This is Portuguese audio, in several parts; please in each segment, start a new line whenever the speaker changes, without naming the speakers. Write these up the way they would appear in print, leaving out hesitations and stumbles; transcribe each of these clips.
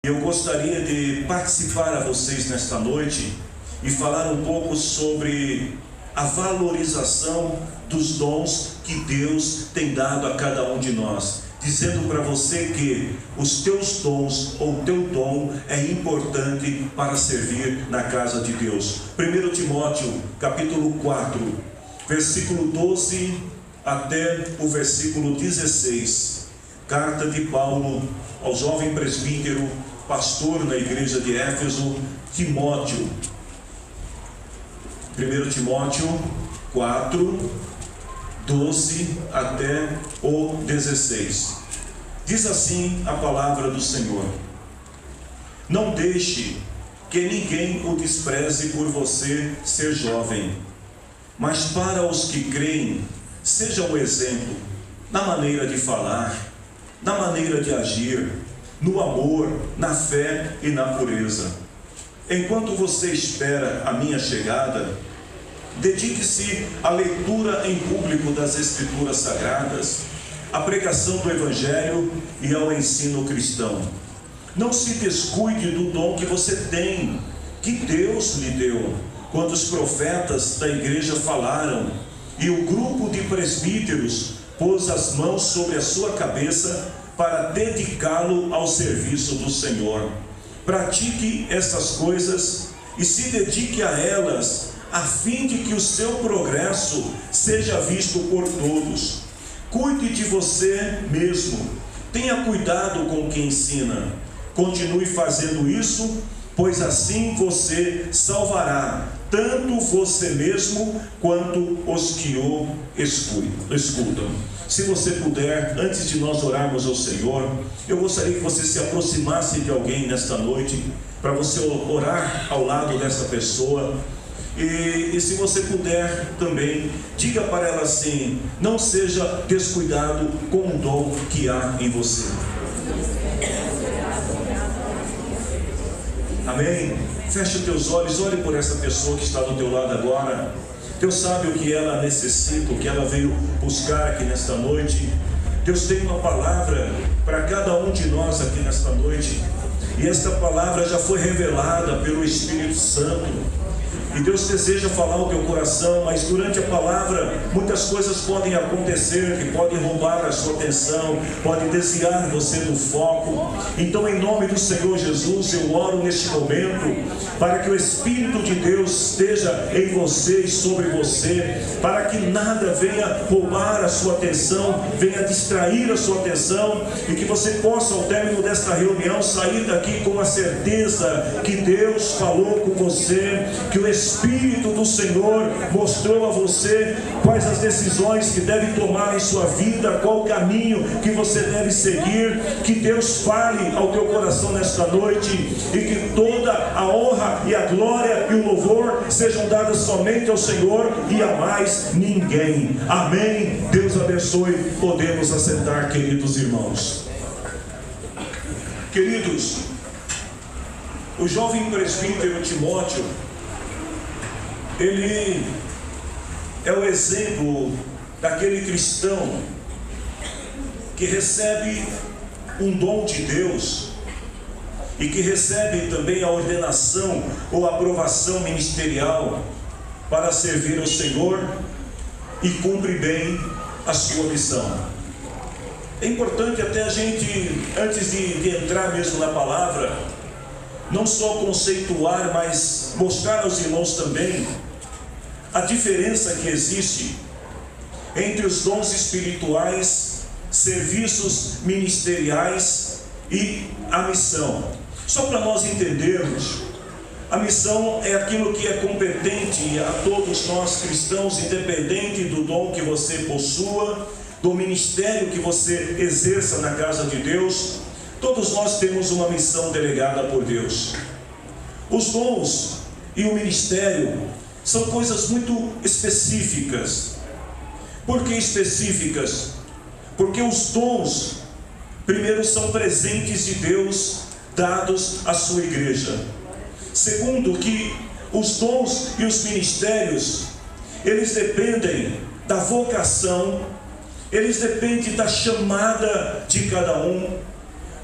Eu gostaria de participar a vocês nesta noite e falar um pouco sobre a valorização dos dons que Deus tem dado a cada um de nós, dizendo para você que os teus dons ou o teu dom é importante para servir na casa de Deus. 1 Timóteo capítulo 4, versículo 12 até o versículo 16, carta de Paulo ao jovem presbítero, pastor na igreja de Éfeso, Timóteo. 1 Timóteo 4, 12 até o 16. Diz assim a palavra do Senhor: não deixe que ninguém o despreze por você ser jovem, mas para os que creem, seja um exemplo na maneira de falar, na maneira de agir, no amor, na fé e na pureza. Enquanto você espera a minha chegada, dedique-se à leitura em público das Escrituras Sagradas, à pregação do Evangelho e ao ensino cristão. Não se descuide do dom que você tem, que Deus lhe deu, quando os profetas da igreja falaram e o grupo de presbíteros pôs as mãos sobre a sua cabeça para dedicá-lo ao serviço do Senhor. Pratique essas coisas e se dedique a elas, a fim de que o seu progresso seja visto por todos. Cuide de você mesmo, tenha cuidado com quem ensina. Continue fazendo isso, pois assim você salvará tanto você mesmo quanto os que o escutam. Se você puder, antes de nós orarmos ao Senhor, eu gostaria que você se aproximasse de alguém nesta noite, para você orar ao lado dessa pessoa. E se você puder também, diga para ela assim: não seja descuidado com o dom que há em você. Amém? Feche os teus olhos, olhe por essa pessoa que está do teu lado agora. Deus sabe o que ela necessita, o que ela veio buscar aqui nesta noite. Deus tem uma palavra para cada um de nós aqui nesta noite, e esta palavra já foi revelada pelo Espírito Santo. E Deus deseja falar ao teu coração, mas durante a palavra muitas coisas podem acontecer que podem roubar a sua atenção, podem desviar você do foco. Então, em nome do Senhor Jesus, eu oro neste momento para que o Espírito de Deus esteja em você e sobre você, para que nada venha roubar a sua atenção, venha distrair a sua atenção, e que você possa, ao término desta reunião, sair daqui com a certeza que Deus falou com você, que o Espírito do Senhor mostrou a você quais as decisões que deve tomar em sua vida, qual o caminho que você deve seguir. Que Deus fale ao teu coração nesta noite, e que toda a honra e a glória e o louvor sejam dadas somente ao Senhor e a mais ninguém. Amém? Deus abençoe. Podemos assentar, queridos irmãos. Queridos, o jovem presbítero Timóteo, ele é o exemplo daquele cristão que recebe um dom de Deus e que recebe também a ordenação ou aprovação ministerial para servir ao Senhor e cumpre bem a sua missão. É importante até a gente, antes de entrar mesmo na palavra, não só conceituar, mas mostrar aos irmãos também a diferença que existe entre os dons espirituais, serviços ministeriais e a missão. Só para nós entendermos, a missão é aquilo que é competente a todos nós cristãos, independente do dom que você possua, do ministério que você exerça na casa de Deus. Todos nós temos uma missão delegada por Deus. Os dons e o ministério são coisas muito específicas. Por que específicas? Porque os dons, primeiro, são presentes de Deus dados à sua igreja. Segundo, que os dons e os ministérios, eles dependem da vocação, eles dependem da chamada de cada um,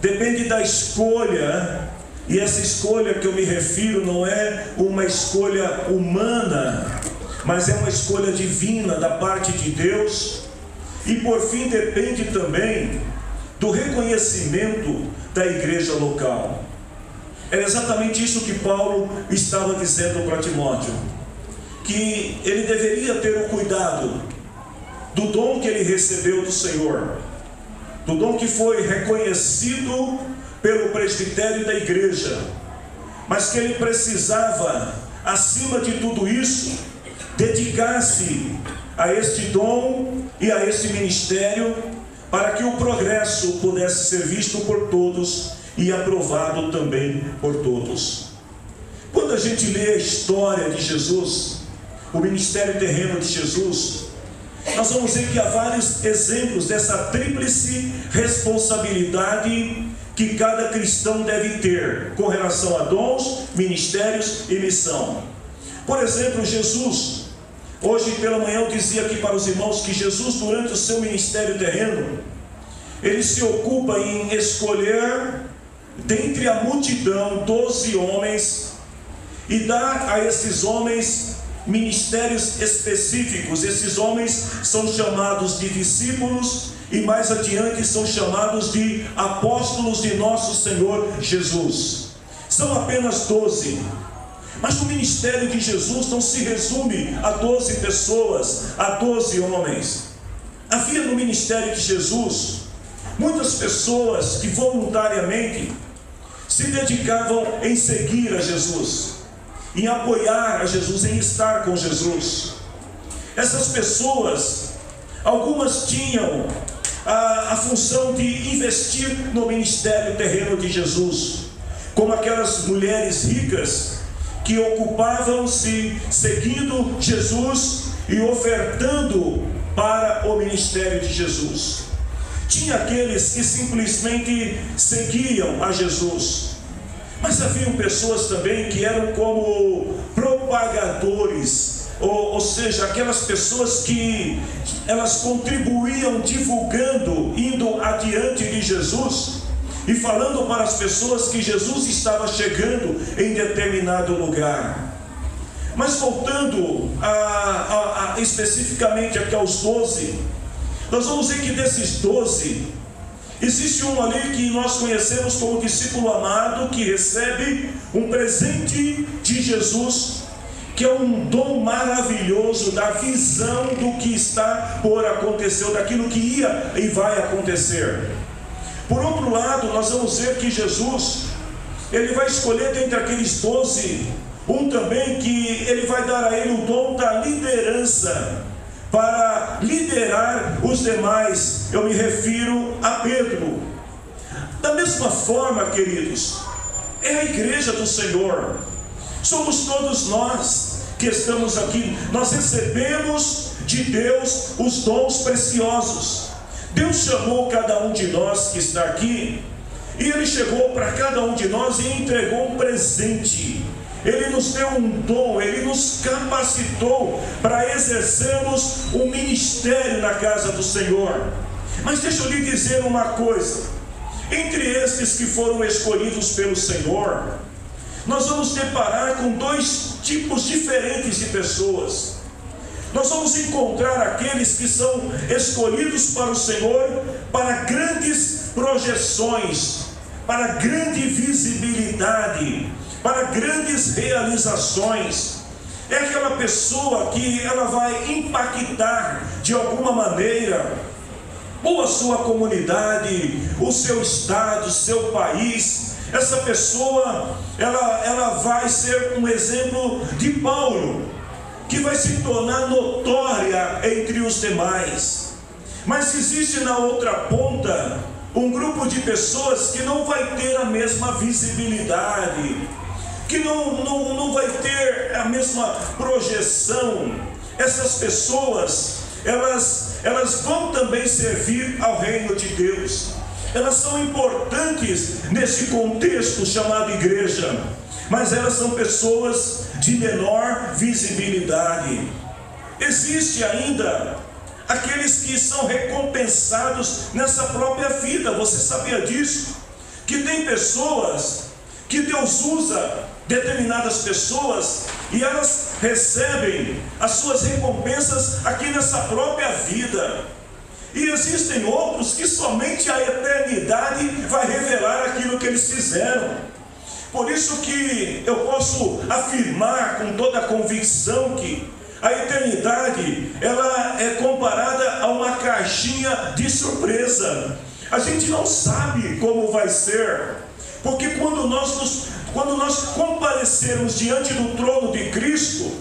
depende da escolha E essa escolha que eu me refiro não é uma escolha humana, mas é uma escolha divina da parte de Deus. E por fim depende também do reconhecimento da igreja local. É exatamente isso que Paulo estava dizendo para Timóteo, que ele deveria ter o cuidado do dom que ele recebeu do Senhor, do dom que foi reconhecido pelo presbitério da igreja, mas que ele precisava, acima de tudo isso, dedicar-se a este dom e a este ministério, para que o progresso pudesse ser visto por todos e aprovado também por todos. Quando a gente lê a história de Jesus, o ministério terreno de Jesus, nós vamos ver que há vários exemplos dessa tríplice responsabilidade que cada cristão deve ter com relação a dons, ministérios e missão. Por exemplo, Jesus, hoje pela manhã eu dizia aqui para os irmãos que Jesus, durante o seu ministério terreno, ele se ocupa em escolher dentre a multidão 12 homens e dar a esses homens ministérios específicos. Esses homens são chamados de discípulos e mais adiante são chamados de apóstolos de nosso Senhor Jesus. São apenas 12. Mas o ministério de Jesus não se resume a 12 pessoas, a 12 homens. Havia no ministério de Jesus muitas pessoas que voluntariamente se dedicavam em seguir a Jesus, em apoiar a Jesus, em estar com Jesus. Essas pessoas, algumas tinham a função de investir no ministério terreno de Jesus, como aquelas mulheres ricas que ocupavam-se seguindo Jesus e ofertando para o ministério de Jesus. Tinha aqueles que simplesmente seguiam a Jesus, mas haviam pessoas também que eram como propagadores, ou seja, aquelas pessoas que elas contribuíam divulgando, indo adiante de Jesus e falando para as pessoas que Jesus estava chegando em determinado lugar. Mas voltando especificamente aqui aos 12, nós vamos ver que desses 12, existe um ali que nós conhecemos como discípulo amado, que recebe um presente de Jesus, que é um dom maravilhoso da visão do que está por acontecer, daquilo que ia e vai acontecer. Por outro lado, nós vamos ver que Jesus, ele vai escolher dentre aqueles 12, um também que ele vai dar a ele o dom da liderança, para liderar os demais. Eu me refiro a Pedro. Da mesma forma, queridos, é a igreja do Senhor. Somos todos nós que estamos aqui. Nós recebemos de Deus os dons preciosos. Deus chamou cada um de nós que está aqui, e Ele chegou para cada um de nós e entregou um presente. Ele nos deu um dom, Ele nos capacitou para exercermos um ministério na casa do Senhor. Mas deixa eu lhe dizer uma coisa: entre estes que foram escolhidos pelo Senhor, nós vamos deparar com dois tipos diferentes de pessoas. Nós vamos encontrar aqueles que são escolhidos para o Senhor para grandes projeções, para grande visibilidade, para grandes realizações. É aquela pessoa que ela vai impactar de alguma maneira ou a sua comunidade, o seu estado, o seu país. Essa pessoa, ela vai ser um exemplo de Paulo, que vai se tornar notória entre os demais. Mas existe na outra ponta um grupo de pessoas que não vai ter a mesma visibilidade, que não vai ter a mesma projeção. Essas pessoas, elas vão também servir ao reino de Deus. Elas são importantes nesse contexto chamado igreja, mas elas são pessoas de menor visibilidade. Existe ainda aqueles que são recompensados nessa própria vida. Você sabia disso? Que tem pessoas que Deus usa determinadas pessoas e elas recebem as suas recompensas aqui nessa própria vida. E existem outros que somente a eternidade vai revelar aquilo que eles fizeram. Por isso que eu posso afirmar com toda a convicção que a eternidade, ela é comparada a uma caixinha de surpresa. A gente não sabe como vai ser, porque quando nós comparecermos diante do trono de Cristo,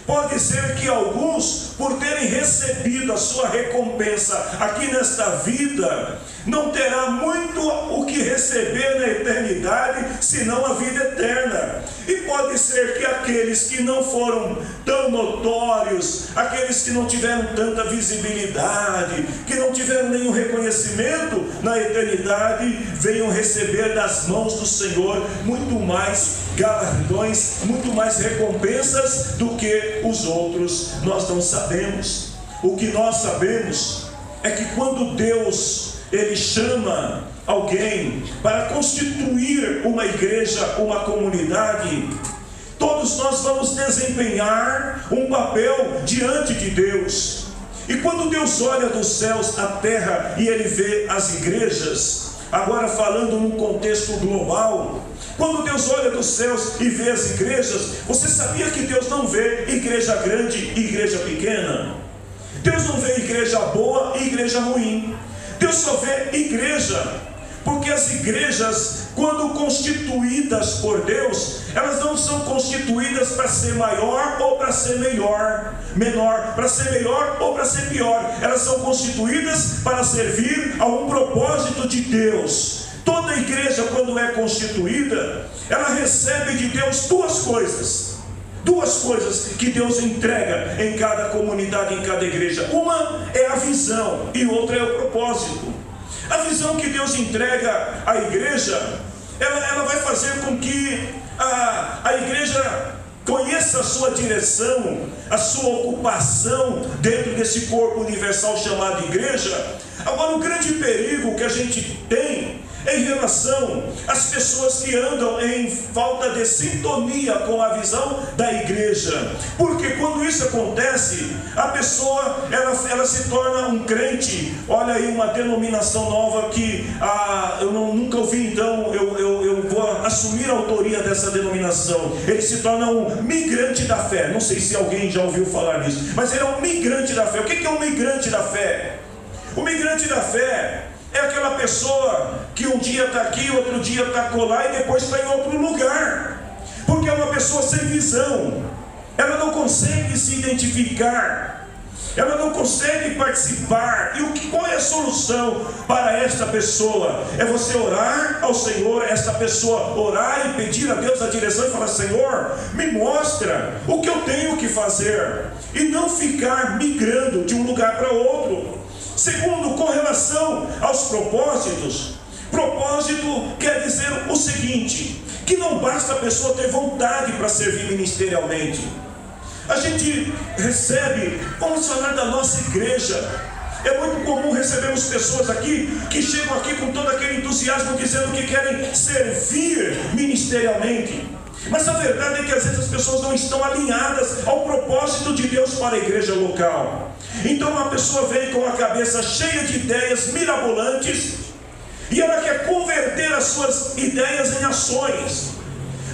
pode ser que alguns, por terem recebido a sua recompensa aqui nesta vida, não terá muito o que receber na eternidade, senão a vida eterna. E pode ser que aqueles que não foram tão notórios, aqueles que não tiveram tanta visibilidade, que não tiveram nenhum reconhecimento na eternidade, venham receber das mãos do Senhor muito mais galardões, muito mais recompensas do que os outros. Nós não sabemos. O que nós sabemos é que quando Deus Ele chama alguém para constituir uma igreja, uma comunidade, todos nós vamos desempenhar um papel diante de Deus. E quando Deus olha dos céus à terra e Ele vê as igrejas, agora falando num contexto global, quando Deus olha dos céus e vê as igrejas, você sabia que Deus não vê igreja grande e igreja pequena? Deus não vê igreja boa e igreja ruim. Deus só vê igreja, porque as igrejas, quando constituídas por Deus, elas não são constituídas para ser maior ou para ser menor, para ser melhor ou para ser pior. Elas são constituídas para servir a um propósito de Deus. Toda igreja, quando é constituída, ela recebe de Deus duas coisas que Deus entrega em cada comunidade, em cada igreja. Uma é a visão e outra é o propósito. A visão que Deus entrega à igreja, ela vai fazer com que a igreja conheça a sua direção, a sua ocupação dentro desse corpo universal chamado igreja. Agora, o grande perigo que a gente tem em relação às pessoas que andam em falta de sintonia com a visão da igreja, porque quando isso acontece, a pessoa ela se torna um crente. Olha aí uma denominação nova que eu nunca ouvi, então eu vou assumir a autoria dessa denominação. Ele se torna um migrante da fé. Não sei se alguém já ouviu falar nisso, mas ele é um migrante da fé. O que é um migrante da fé? O migrante da fé é aquela pessoa que um dia está aqui, outro dia está acolá e depois está em outro lugar, porque é uma pessoa sem visão. Ela não consegue se identificar, ela não consegue participar. E qual é a solução para esta pessoa? É você orar ao Senhor, esta pessoa orar e pedir a Deus a direção e falar: Senhor, me mostra o que eu tenho que fazer, e não ficar migrando de um lugar para outro. Segundo, com relação aos propósitos, propósito quer dizer o seguinte, que não basta a pessoa ter vontade para servir ministerialmente. A gente recebe, vamos falar da nossa igreja, é muito comum recebermos pessoas aqui que chegam aqui com todo aquele entusiasmo dizendo que querem servir ministerialmente. Mas a verdade é que às vezes as pessoas não estão alinhadas ao propósito de Deus para a igreja local. Então uma pessoa vem com a cabeça cheia de ideias mirabolantes e ela quer converter as suas ideias em ações.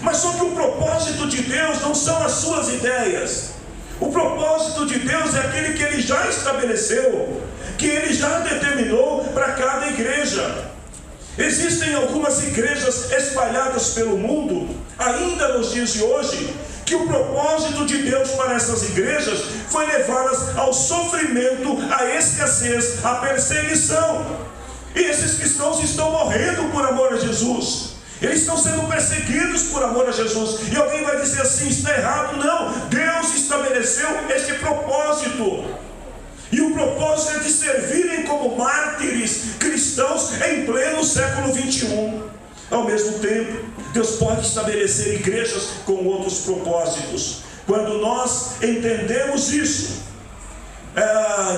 Mas só que o propósito de Deus não são as suas ideias. O propósito de Deus é aquele que Ele já estabeleceu, que Ele já determinou para cada igreja. Existem algumas igrejas espalhadas pelo mundo, ainda nos dias de hoje, que o propósito de Deus para essas igrejas foi levá-las ao sofrimento, à escassez, à perseguição. E esses cristãos estão morrendo por amor a Jesus. Eles estão sendo perseguidos por amor a Jesus. E alguém vai dizer assim: está errado. Não, Deus estabeleceu este propósito. E o propósito é de servirem como mártires cristãos em pleno século 21. Ao mesmo tempo, Deus pode estabelecer igrejas com outros propósitos. Quando nós entendemos isso,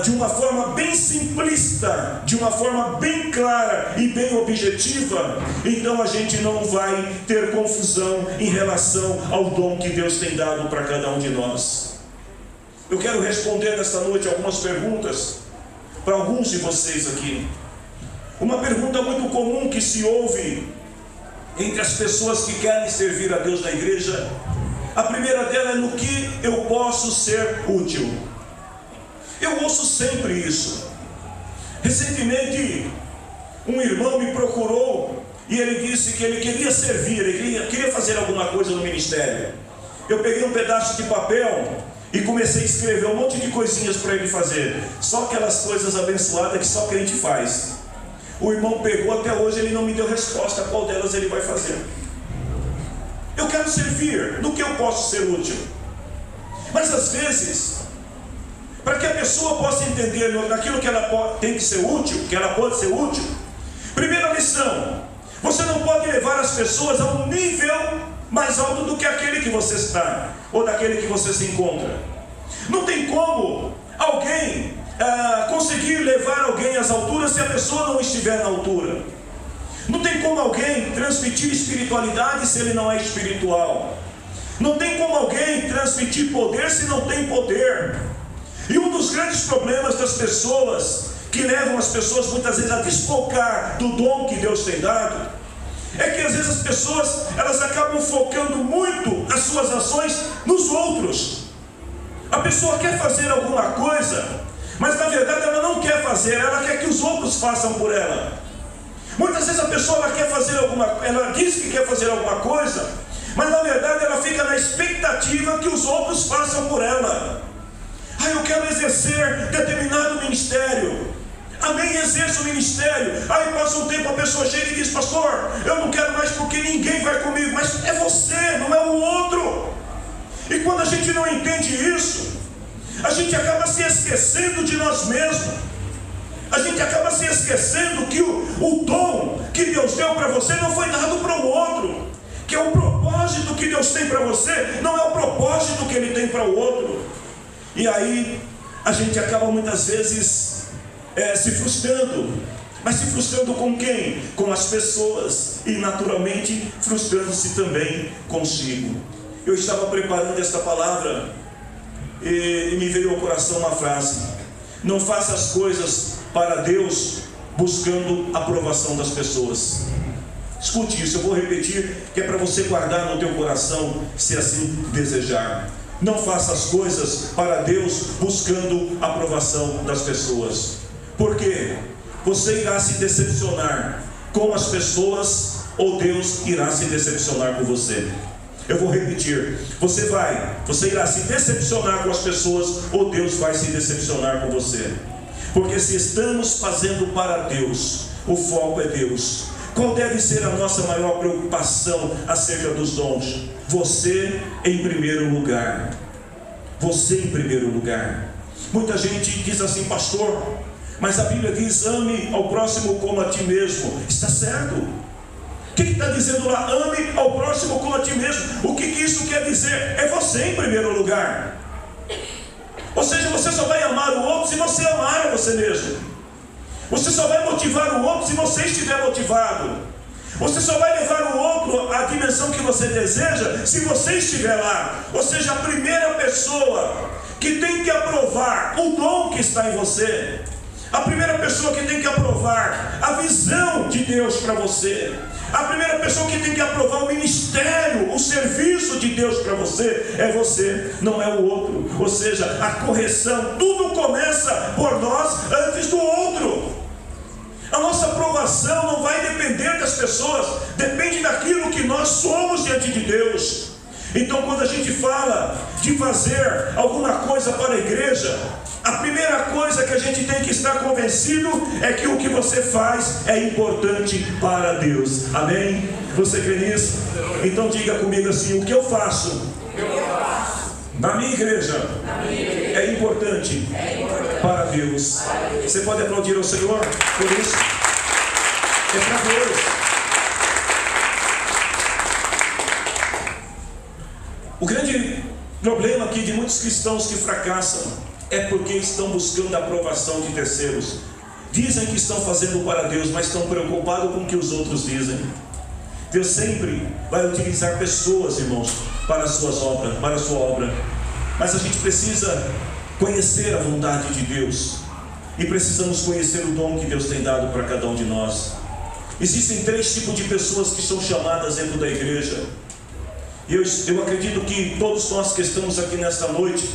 de uma forma bem simplista, de uma forma bem clara e bem objetiva, então a gente não vai ter confusão em relação ao dom que Deus tem dado para cada um de nós. Eu quero responder nesta noite algumas perguntas para alguns de vocês aqui. Uma pergunta muito comum que se ouve entre as pessoas que querem servir a Deus na igreja, a primeira dela é: no que eu posso ser útil? Eu ouço sempre isso. Recentemente, um irmão me procurou e ele disse que ele queria servir, ele queria fazer alguma coisa no ministério. Eu peguei um pedaço de papel e comecei a escrever um monte de coisinhas para ele fazer, só aquelas coisas abençoadas que só crente faz. O irmão pegou, até hoje ele não me deu resposta a qual delas ele vai fazer. Eu quero servir, no que eu posso ser útil? Mas às vezes, para que a pessoa possa entender naquilo que ela tem que ser útil, que ela pode ser útil, primeira lição: você não pode levar as pessoas a um nível mais alto do que aquele que você está, ou daquele que você se encontra. Não tem como alguém conseguir levar alguém às alturas se a pessoa não estiver na altura. Não tem como alguém transmitir espiritualidade se ele não é espiritual. Não tem como alguém transmitir poder se não tem poder. E um dos grandes problemas das pessoas, que levam as pessoas muitas vezes a desfocar do dom que Deus tem dado, é que às vezes as pessoas, elas acabam focando muito as suas ações nos outros. A pessoa quer fazer alguma coisa, mas na verdade ela não quer fazer, ela quer que os outros façam por ela. Muitas vezes a pessoa ela diz que quer fazer alguma coisa, mas na verdade ela fica na expectativa que os outros façam por ela. Eu quero exercer determinado ministério. Amém, exerça o ministério. Aí passa um tempo, a pessoa chega e diz: pastor, eu não quero mais porque ninguém vai comigo. Mas é você, não é o outro. E quando a gente não entende isso, a gente acaba se esquecendo de nós mesmos. A gente acaba se esquecendo que o dom que Deus deu para você não foi dado para o outro, que é o propósito que Deus tem para você, não é o propósito que Ele tem para o outro. E aí a gente acaba muitas vezes se frustrando. Mas se frustrando com quem? Com as pessoas. E naturalmente frustrando-se também consigo. Eu estava preparando esta palavra e me veio ao coração uma frase: não faça as coisas para Deus buscando a aprovação das pessoas. Escute isso, eu vou repetir, que é para você guardar no teu coração, se assim desejar. Não faça as coisas para Deus buscando a aprovação das pessoas. Por quê? Você irá se decepcionar com as pessoas, ou Deus irá se decepcionar com você. Eu vou repetir: você irá se decepcionar com as pessoas, ou Deus vai se decepcionar com você. Porque se estamos fazendo para Deus, o foco é Deus. Qual deve ser a nossa maior preocupação acerca dos dons? Você em primeiro lugar. Você em primeiro lugar. Muita gente diz assim: pastor, mas a Bíblia diz: ame ao próximo como a ti mesmo. Está certo. O que está dizendo lá? Ame ao próximo como a ti mesmo. O que isso quer dizer? É você em primeiro lugar. Ou seja, você só vai amar o outro se você amar a você mesmo. Você só vai motivar o outro se você estiver motivado. Você só vai levar o outro à dimensão que você deseja se você estiver lá. Ou seja, a primeira pessoa que tem que aprovar o dom que está em você, a primeira pessoa que tem que aprovar a visão de Deus para você, a primeira pessoa que tem que aprovar o ministério, o serviço de Deus para você, é você, não é o outro. Ou seja, a correção, tudo começa por nós antes do outro. A nossa aprovação não vai depender das pessoas, depende daquilo que nós somos diante de Deus. Então, quando a gente fala de fazer alguma coisa para a igreja, a primeira coisa que a gente tem que estar convencido é que o que você faz é importante para Deus. Amém? Você crê nisso? Então diga comigo assim: o que eu faço na minha igreja é importante para Deus. Você pode aplaudir ao Senhor por isso? É para Deus. O grande problema aqui de muitos cristãos que fracassam é porque estão buscando a aprovação de terceiros. Dizem que estão fazendo para Deus, mas estão preocupados com o que os outros dizem. Deus sempre vai utilizar pessoas, irmãos, para a sua obra. Mas a gente precisa conhecer a vontade de Deus. E precisamos conhecer o dom que Deus tem dado para cada um de nós. Existem 3 tipos de pessoas que são chamadas dentro da igreja. E eu acredito que todos nós que estamos aqui nesta noite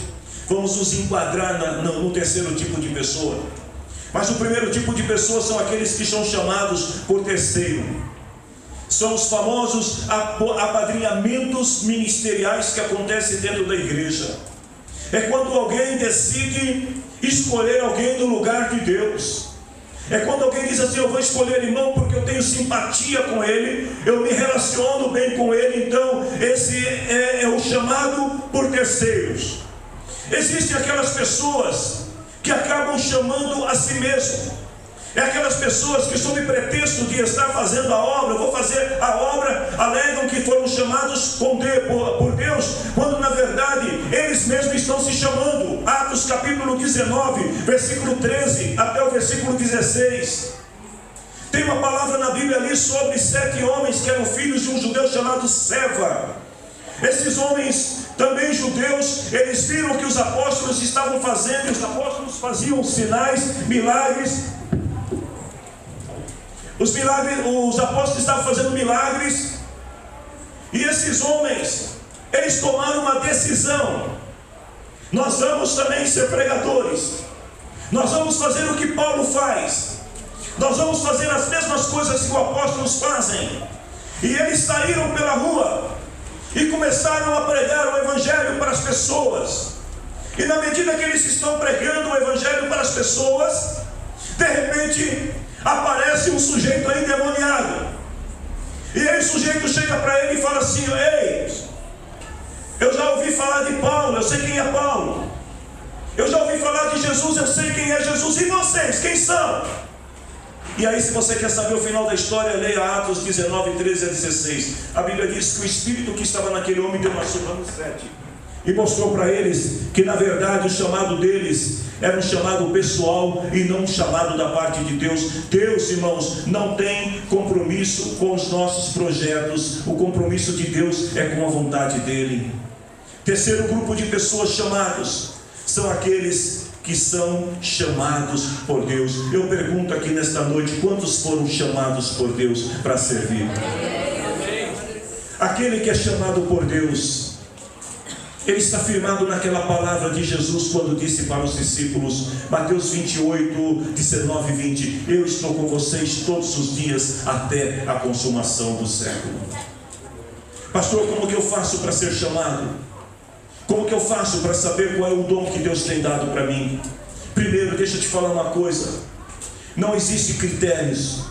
vamos nos enquadrar no terceiro tipo de pessoa. Mas o primeiro tipo de pessoa são aqueles que são chamados por terceiro. São os famosos apadrinhamentos ministeriais que acontecem dentro da igreja. É quando alguém decide escolher alguém no lugar de Deus. É quando alguém diz assim: eu vou escolher irmão porque eu tenho simpatia com ele, eu me relaciono bem com ele. Então esse é o chamado por terceiros. Existem aquelas pessoas que acabam chamando a si mesmo. É aquelas pessoas que, sob pretexto de estar fazendo a obra, eu vou fazer a obra, alegam que foram chamados por Deus, quando na verdade eles mesmos estão se chamando. Atos capítulo 19, versículo 13 até o versículo 16. Tem uma palavra na Bíblia ali sobre 7 homens que eram filhos de um judeu chamado Seva. Esses homens, também judeus, eles viram o que os apóstolos estavam fazendo. Os apóstolos faziam sinais, milagres. Os apóstolos estavam fazendo milagres. E esses homens, eles tomaram uma decisão: nós vamos também ser pregadores, nós vamos fazer o que Paulo faz, nós vamos fazer as mesmas coisas que os apóstolos fazem. E eles saíram pela rua e começaram a pregar o evangelho para as pessoas. E na medida que eles estão pregando o evangelho para as pessoas, de repente aparece um sujeito aí endemoniado. E aí o sujeito chega para ele e fala assim: ei, eu já ouvi falar de Paulo, eu sei quem é Paulo. Eu já ouvi falar de Jesus, eu sei quem é Jesus. E vocês, quem são? E aí, se você quer saber o final da história, leia Atos 19, 13 a 16. A Bíblia diz que o espírito que estava naquele homem deu uma surra no 7 e mostrou para eles que na verdade o chamado deles era um chamado pessoal e não um chamado da parte de Deus. Deus, irmãos, não tem compromisso com os nossos projetos. O compromisso de Deus é com a vontade dele. Terceiro grupo de pessoas chamados são aqueles que são chamados por Deus. Eu pergunto aqui nesta noite: quantos foram chamados por Deus para servir? Aquele que é chamado por Deus, ele está firmado naquela palavra de Jesus quando disse para os discípulos, Mateus 28, 19 e 20: eu estou com vocês todos os dias até a consumação do século. Pastor, como que eu faço para ser chamado? Como que eu faço para saber qual é o dom que Deus tem dado para mim? Primeiro, deixa eu te falar uma coisa: não existem critérios.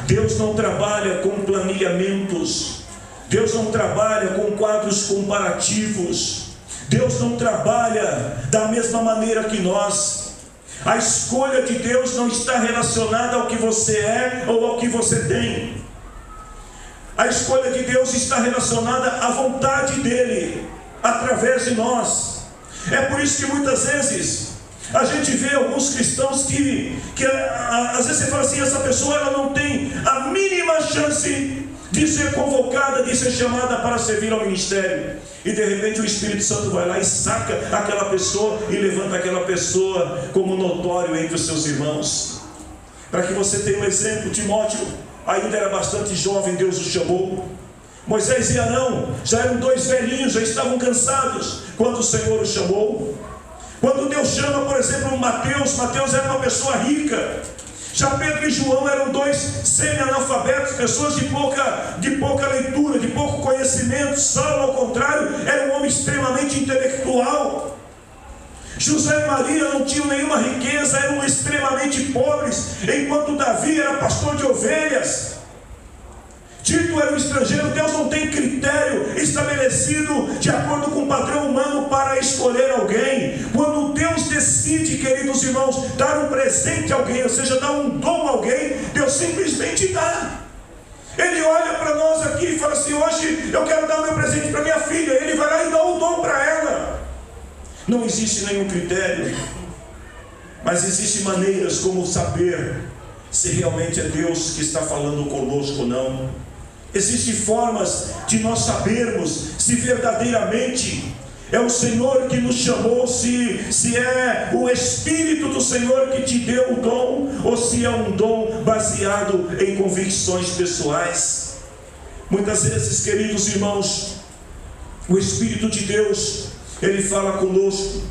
Deus não trabalha com planilhamentos. Deus não trabalha com quadros comparativos. Deus não trabalha da mesma maneira que nós. A escolha de Deus não está relacionada ao que você é ou ao que você tem. A escolha de Deus está relacionada à vontade dEle através de nós. É por isso que muitas vezes a gente vê alguns cristãos que às vezes você fala assim: essa pessoa ela não tem a mínima chance de ser convocada, de ser chamada para servir ao ministério. E de repente o Espírito Santo vai lá e saca aquela pessoa e levanta aquela pessoa como notório entre os seus irmãos. Para que você tenha um exemplo, Timóteo ainda era bastante jovem, Deus o chamou. Moisés e Arão já eram 2 velhinhos, já estavam cansados quando o Senhor o chamou. Quando Deus chama, por exemplo, Mateus era uma pessoa rica. Já Pedro e João eram 2 semi-analfabetos, pessoas de pouca leitura, de pouco conhecimento. Saulo, ao contrário, era um homem extremamente intelectual. José e Maria não tinham nenhuma riqueza, eram extremamente pobres, enquanto Davi era pastor de ovelhas. Tito era um estrangeiro. Deus não tem critério estabelecido de acordo com o padrão humano para escolher alguém. Quando Deus decide, queridos irmãos, dar um presente a alguém, ou seja, dar um dom a alguém, Deus simplesmente dá. Ele olha para nós aqui e fala assim: hoje eu quero dar o meu presente para minha filha. Ele vai lá e dá o dom para ela. Não existe nenhum critério, mas existem maneiras como saber se realmente é Deus que está falando conosco ou não. Existem formas de nós sabermos se verdadeiramente é o Senhor que nos chamou, se é o Espírito do Senhor que te deu o dom, ou se é um dom baseado em convicções pessoais. Muitas vezes, queridos irmãos, o Espírito de Deus, Ele fala conosco,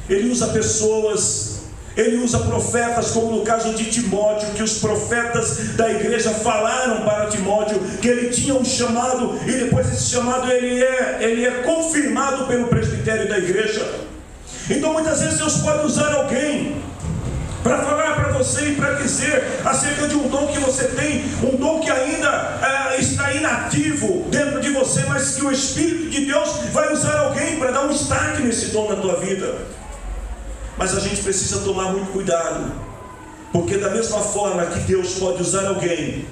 Ele usa pessoas, Ele usa profetas, como no caso de Timóteo, que os profetas da igreja falaram para Timóteo que ele tinha um chamado, e depois esse chamado ele é confirmado pelo presbitério da igreja. Então muitas vezes Deus pode usar alguém para falar para você e para dizer acerca de um dom que você tem, um dom que ainda está inativo dentro de você, mas que o Espírito de Deus vai usar alguém para dar um start nesse dom na tua vida. Mas a gente precisa tomar muito cuidado, porque da mesma forma que Deus pode usar alguém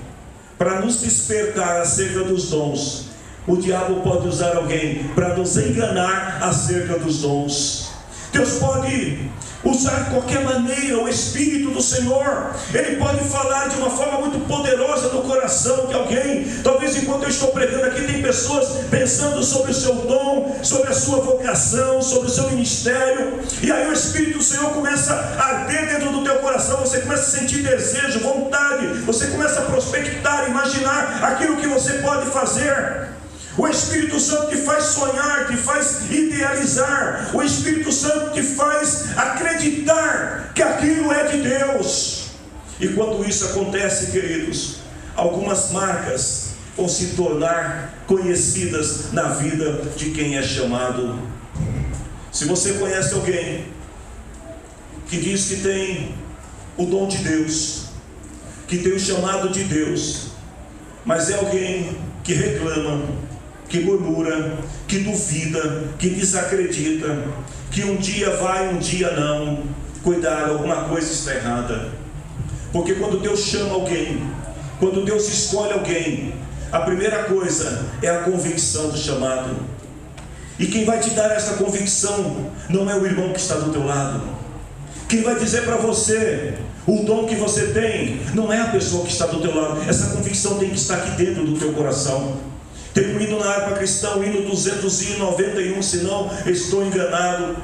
para nos despertar acerca dos dons, o diabo pode usar alguém para nos enganar acerca dos dons. Deus pode usar de qualquer maneira o Espírito do Senhor. Ele pode falar de uma forma muito poderosa no coração de alguém. Talvez enquanto eu estou pregando aqui, tem pessoas pensando sobre o seu dom, sobre a sua vocação, sobre o seu ministério, e aí o Espírito do Senhor começa a arder dentro do teu coração. Você começa a sentir desejo, vontade, você começa a prospectar, imaginar aquilo que você pode fazer. O Espírito Santo te faz sonhar, te faz idealizar. O Espírito Santo te faz acreditar que aquilo é de Deus. E quando isso acontece, queridos, algumas marcas vão se tornar conhecidas na vida de quem é chamado. Se você conhece alguém que diz que tem o dom de Deus, que tem o chamado de Deus, mas é alguém que reclama, que murmura, que duvida, que desacredita, que um dia vai, um dia não, cuidado, alguma coisa está errada. Porque quando Deus chama alguém, quando Deus escolhe alguém, a primeira coisa é a convicção do chamado. E quem vai te dar essa convicção não é o irmão que está do teu lado. Quem vai dizer para você o dom que você tem não é a pessoa que está do teu lado. Essa convicção tem que estar aqui dentro do teu coração. Tem um hino na harpa cristã, o hino 291, se não estou enganado,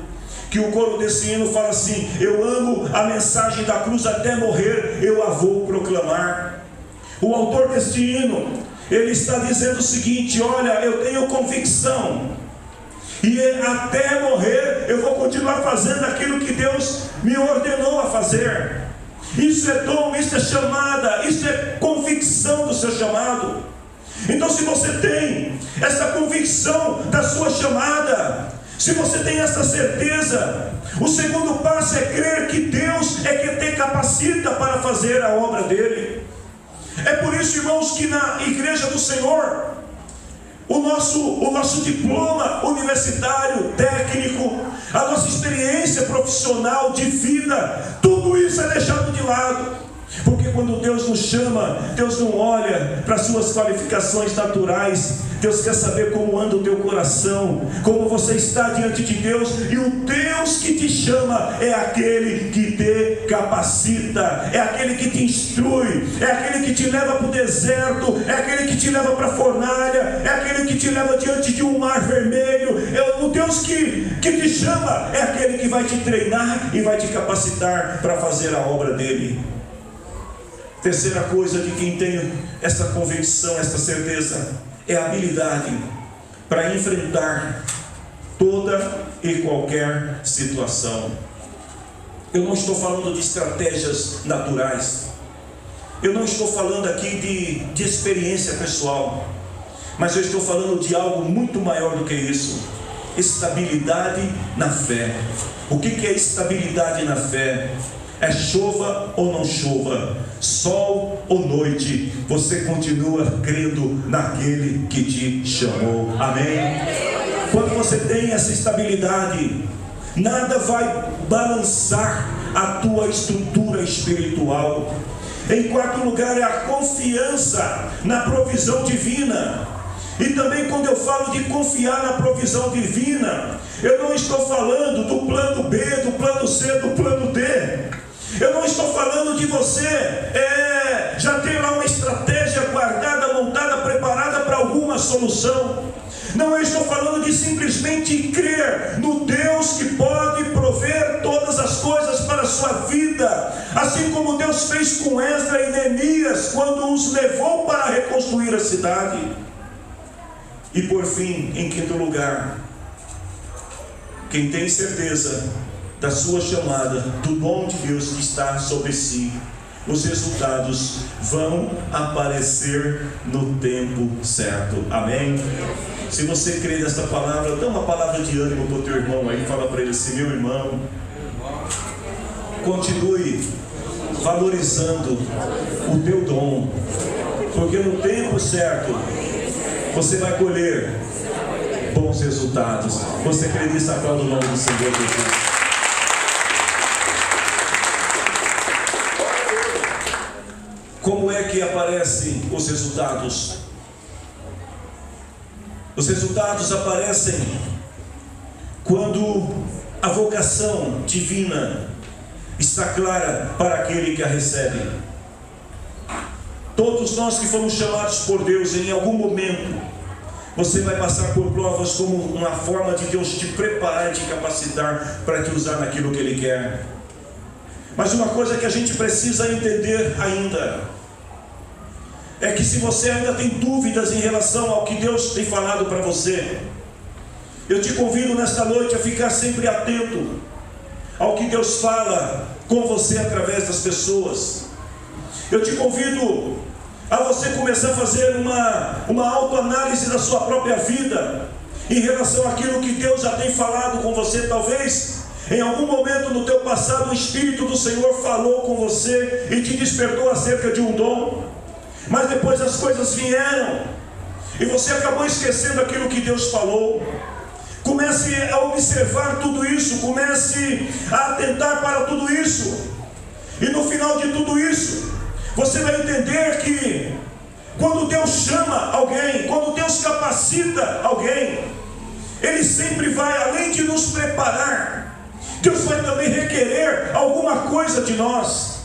que o coro desse hino fala assim: eu amo a mensagem da cruz até morrer, eu a vou proclamar. O autor deste hino, ele está dizendo o seguinte: olha, eu tenho convicção, e até morrer eu vou continuar fazendo aquilo que Deus me ordenou a fazer. Isso é dom, isso é chamada, isso é convicção do seu chamado. Então, se você tem essa convicção da sua chamada, se você tem essa certeza, o segundo passo é crer que Deus é quem te capacita para fazer a obra dele. É por isso, irmãos, que na igreja do Senhor, o nosso diploma universitário, técnico, a nossa experiência profissional de vida, tudo isso é deixado de lado. Porque quando Deus nos chama, Deus não olha para as suas qualificações naturais. Deus quer saber como anda o teu coração, como você está diante de Deus. E o Deus que te chama é aquele que te capacita, é aquele que te instrui, é aquele que te leva para o deserto, é aquele que te leva para a fornalha, é aquele que te leva diante de um mar vermelho. O Deus que te chama é aquele que vai te treinar e vai te capacitar para fazer a obra dele. Terceira coisa de quem tem essa convicção, essa certeza, é a habilidade para enfrentar toda e qualquer situação. Eu não estou falando de estratégias naturais, eu não estou falando aqui de experiência pessoal, mas eu estou falando de algo muito maior do que isso: estabilidade na fé. O que é estabilidade na fé? É chova ou não chova, sol ou noite, você continua crendo naquele que te chamou. Amém? Quando você tem essa estabilidade, nada vai balançar a tua estrutura espiritual. Em quarto lugar é a confiança na provisão divina. E também quando eu falo de confiar na provisão divina, eu não estou falando do plano B, do plano C, do plano D. Eu não estou falando de você já ter lá uma estratégia guardada, montada, preparada para alguma solução. Não, eu estou falando de simplesmente crer no Deus que pode prover todas as coisas para a sua vida, assim como Deus fez com Esdras e Neemias, quando os levou para reconstruir a cidade. E por fim, em quinto lugar, quem tem certeza da sua chamada, do dom de Deus que está sobre si, os resultados vão aparecer no tempo certo. Amém? Se você crê nesta palavra, dá uma palavra de ânimo para o teu irmão aí, fala para ele assim: meu irmão, continue valorizando o teu dom, porque no tempo certo você vai colher bons resultados. Você crê nisso? Aplauda o nome do Senhor Jesus. Como é que aparecem os resultados? Os resultados aparecem quando a vocação divina está clara para aquele que a recebe. Todos nós que fomos chamados por Deus, em algum momento você vai passar por provas como uma forma de Deus te preparar e te capacitar para te usar naquilo que Ele quer. Mas uma coisa que a gente precisa entender ainda é que, se você ainda tem dúvidas em relação ao que Deus tem falado para você, eu te convido nesta noite a ficar sempre atento ao que Deus fala com você através das pessoas. Eu te convido a você começar a fazer uma autoanálise da sua própria vida em relação àquilo que Deus já tem falado com você. Talvez em algum momento no teu passado o Espírito do Senhor falou com você e te despertou acerca de um dom, mas depois as coisas vieram e você acabou esquecendo aquilo que Deus falou. Comece a observar tudo isso, comece a atentar para tudo isso, e no final de tudo isso você vai entender que quando Deus chama alguém, quando Deus capacita alguém, Ele sempre vai, além de nos preparar, Deus vai também requerer alguma coisa de nós.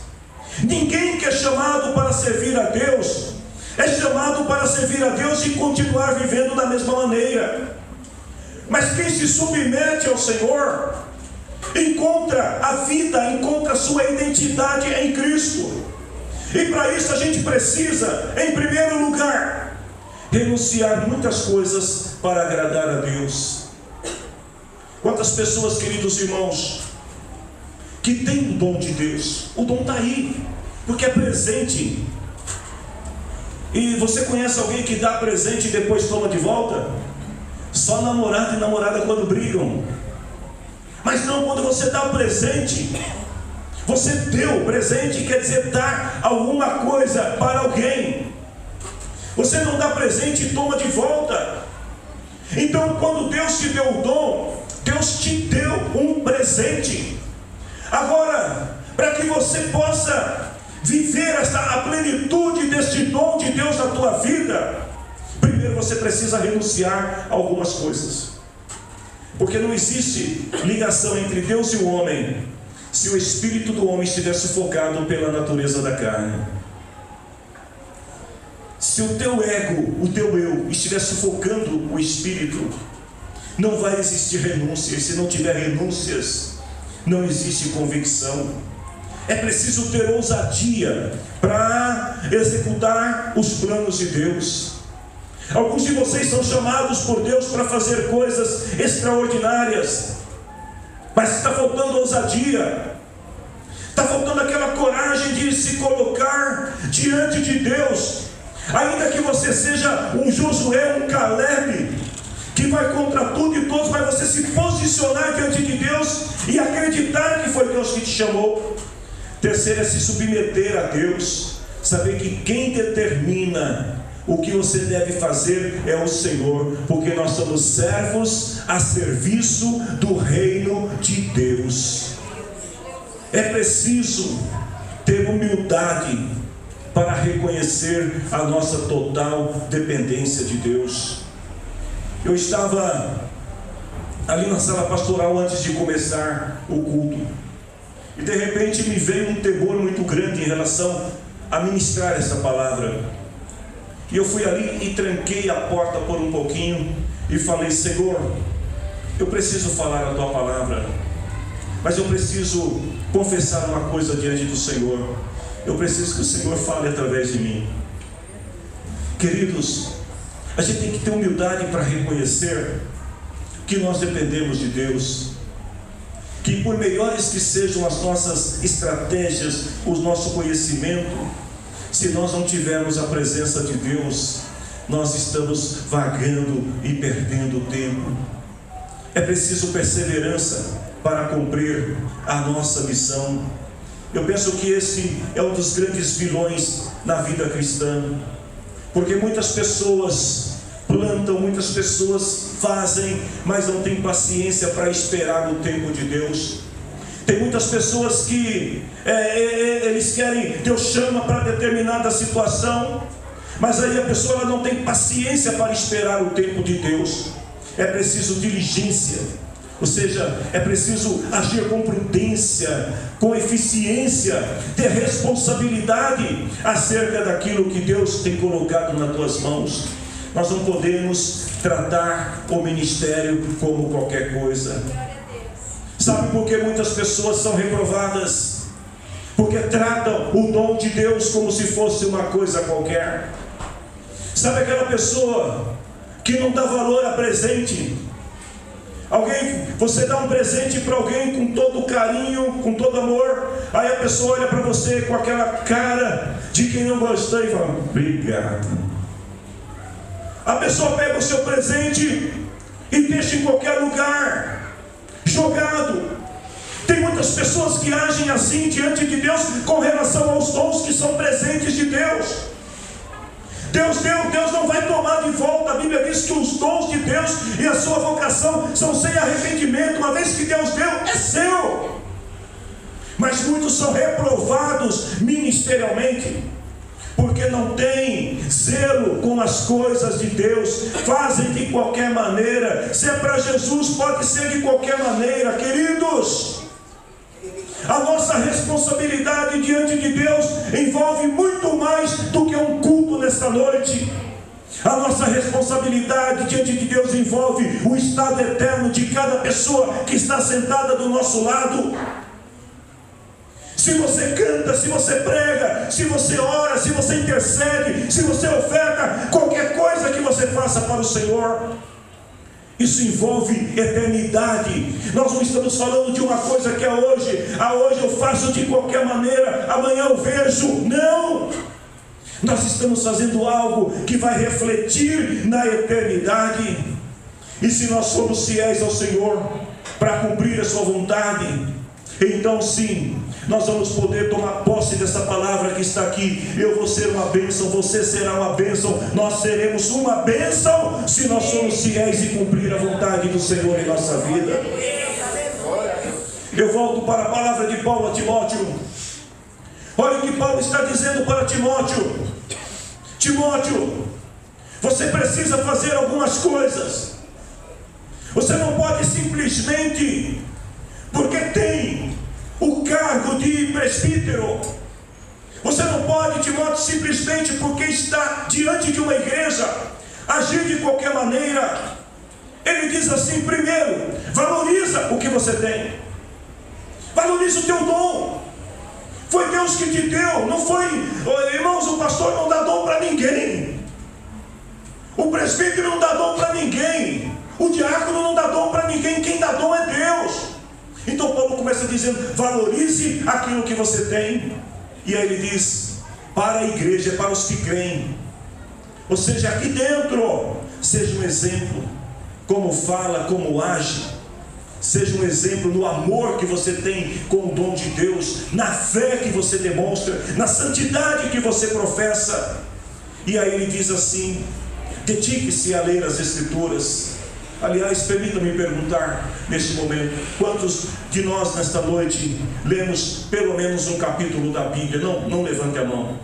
Ninguém que é chamado para servir a Deus é chamado para servir a Deus e continuar vivendo da mesma maneira. Mas quem se submete ao Senhor encontra a vida, encontra a sua identidade em Cristo. E para isso a gente precisa, em primeiro lugar, renunciar muitas coisas para agradar a Deus. Quantas pessoas, queridos irmãos, que têm o dom de Deus? O dom está aí, porque é presente. E você conhece alguém que dá presente e depois toma de volta? Só namorado e namorada quando brigam. Mas não quando você dá o presente. Você deu o presente, quer dizer dar alguma coisa para alguém. Você não dá presente e toma de volta. Então, quando Deus te deu o dom, Deus te deu um presente. Agora, para que você possa viver a plenitude deste dom de Deus na tua vida, primeiro você precisa renunciar a algumas coisas. Porque não existe ligação entre Deus e o homem se o espírito do homem estiver sufocado pela natureza da carne. Se o teu ego, o teu eu, estiver sufocando o espírito, não vai existir renúncia. E se não tiver renúncias, não existe convicção. É preciso ter ousadia para executar os planos de Deus. Alguns de vocês são chamados por Deus para fazer coisas extraordinárias, mas está faltando ousadia, está faltando aquela coragem de se colocar diante de Deus, ainda que você seja um Josué, um Caleb, que vai contra tudo e todos, mas você se posicionar diante de Deus e acreditar que foi Deus que te chamou. Terceiro é se submeter a Deus, saber que quem determina o que você deve fazer é o Senhor, porque nós somos servos a serviço do reino de Deus. É preciso ter humildade para reconhecer a nossa total dependência de Deus. Eu estava ali na sala pastoral antes de começar o culto, e de repente me veio um temor muito grande em relação a ministrar essa palavra. E eu fui ali e tranquei a porta por um pouquinho e falei: Senhor, eu preciso falar a tua palavra, mas eu preciso confessar uma coisa diante do Senhor. Eu preciso que o Senhor fale através de mim. Queridos, a gente tem que ter humildade para reconhecer que nós dependemos de Deus, que por melhores que sejam as nossas estratégias, o nosso conhecimento, se nós não tivermos a presença de Deus, nós estamos vagando e perdendo tempo. É preciso perseverança para cumprir a nossa missão. Eu penso que esse é um dos grandes vilões na vida cristã, porque muitas pessoas plantam, muitas pessoas fazem, mas não têm paciência para esperar no tempo de Deus. Tem muitas pessoas que eles querem, Deus chama para determinada situação, mas aí a pessoa ela não tem paciência para esperar o tempo de Deus. É preciso diligência, ou seja, é preciso agir com prudência, com eficiência, ter responsabilidade acerca daquilo que Deus tem colocado nas tuas mãos. Nós não podemos tratar o ministério como qualquer coisa. Sabe por que muitas pessoas são reprovadas? Porque tratam o dom de Deus como se fosse uma coisa qualquer. Sabe aquela pessoa que não dá valor a presente? Você dá um presente para alguém com todo carinho, com todo amor, aí a pessoa olha para você com aquela cara de quem não gostou e fala: obrigado. A pessoa pega o seu presente e deixa em qualquer lugar, jogado. Tem muitas pessoas que agem assim diante de Deus com relação aos dons que são presentes de Deus. Deus deu, Deus não vai tomar de volta. A Bíblia diz que os dons de Deus e a sua vocação são sem arrependimento. Uma vez que Deus deu, é seu. Mas muitos são reprovados ministerialmente, porque não têm zelo com as coisas de Deus, fazem de qualquer maneira. Se é para Jesus, pode ser de qualquer maneira. Queridos, a nossa responsabilidade diante de Deus envolve muito mais do que um culto nesta noite. A nossa responsabilidade diante de Deus envolve o estado eterno de cada pessoa que está sentada do nosso lado. Se você canta, se você prega, se você ora, se você intercede, se você oferta, qualquer coisa que você faça para o Senhor, isso envolve eternidade. Nós não estamos falando de uma coisa que é hoje. Hoje eu faço de qualquer maneira, amanhã eu vejo. Não! Nós estamos fazendo algo que vai refletir na eternidade. E se nós somos fiéis ao Senhor para cumprir a sua vontade, então sim, nós vamos poder tomar posse dessa palavra que está aqui. Eu vou ser uma bênção, você será uma bênção, nós seremos uma bênção se nós somos fiéis e cumprir a vontade do Senhor em nossa vida. Eu volto para a palavra de Paulo a Timóteo. Olha o que Paulo está dizendo para Timóteo. Timóteo, você precisa fazer algumas coisas. Você não pode simplesmente, porque tem o cargo de presbítero, você não pode, Timóteo, simplesmente porque está diante de uma igreja, agir de qualquer maneira. Ele diz assim: primeiro, valoriza o que você tem, valoriza o teu dom. Foi Deus que te deu, não foi, irmãos, o pastor não dá dom para ninguém, o presbítero não dá dom para ninguém, o diácono não dá dom para ninguém. Quem dá dom é Deus. Então Paulo começa dizendo: valorize aquilo que você tem. E aí ele diz: para a igreja, para os que creem, ou seja, aqui dentro, seja um exemplo, como fala, como age. Seja um exemplo no amor que você tem com o dom de Deus, na fé que você demonstra, na santidade que você professa. E aí ele diz assim: dedique-se a ler as Escrituras. Aliás, permita-me perguntar neste momento: quantos de nós nesta noite lemos pelo menos um capítulo da Bíblia? Não levante a mão.